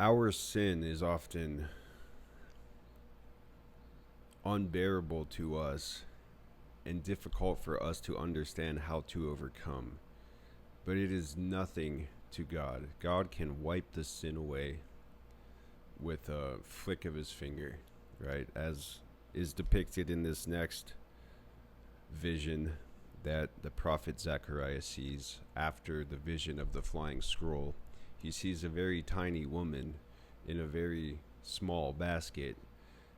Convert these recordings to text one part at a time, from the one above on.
Our sin is often unbearable to us and difficult for us to understand how to overcome. But it is nothing to God. God can wipe the sin away with a flick of his finger, right? As is depicted in this next vision that the prophet Zechariah sees after the vision of the flying scroll. He sees a very tiny woman in a very small basket,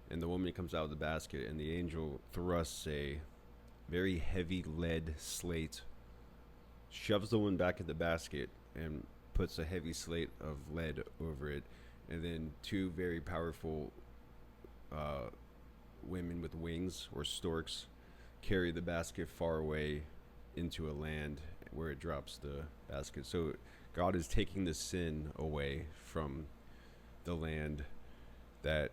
and the woman comes out of the basket, and the angel thrusts a very heavy lead slate, shoves the woman back in the basket, and puts a heavy slate of lead over it, and then two very powerful women with wings, or storks, carry the basket far away into a land where it drops the basket. So God is taking the sin away from the land that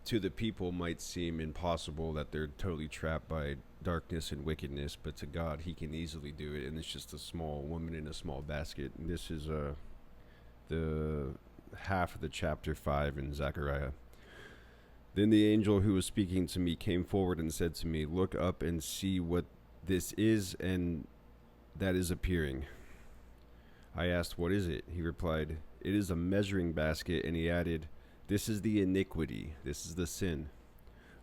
to the people might seem impossible, that they're totally trapped by darkness and wickedness, but to God, he can easily do it, and it's just a small woman in a small basket. And this is the half of the chapter 5 in Zechariah. Then the angel who was speaking to me came forward and said to me, "Look up and see what this is and that is appearing." I asked, "What is it?" He replied, "It is a measuring basket." And he added, "This is the iniquity, this is the sin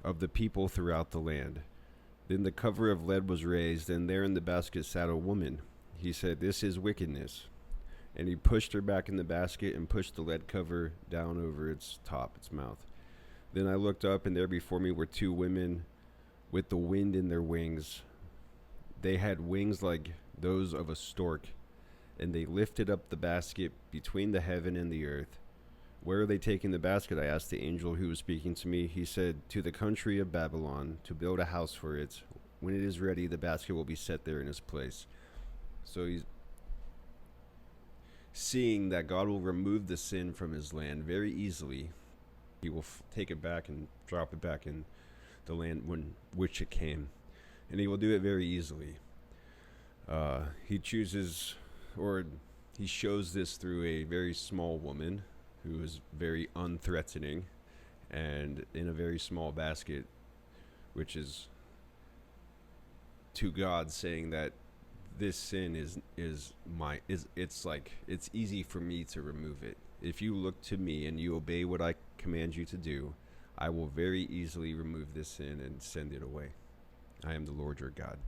of the people throughout the land." Then the cover of lead was raised, and there in the basket sat a woman. He said, "This is wickedness." And he pushed her back in the basket and pushed the lead cover down over its top, its mouth. Then I looked up, and there before me were two women with the wind in their wings. They had wings like those of a stork, and they lifted up the basket between the heaven and the earth. "Where are they taking the basket?" I asked the angel who was speaking to me. He said, "To the country of Babylon, to build a house for it. When it is ready, the basket will be set there in its place." So he's seeing that God will remove the sin from his land very easily. He will take it back and drop it back in the land which it came. And he will do it very easily. He chooses, or he shows this through a very small woman who is very unthreatening and in a very small basket, which is to God saying that this sin is it's easy for me to remove it. If you look to me and you obey what I command you to do, I will very easily remove this sin and send it away. I am the Lord your God.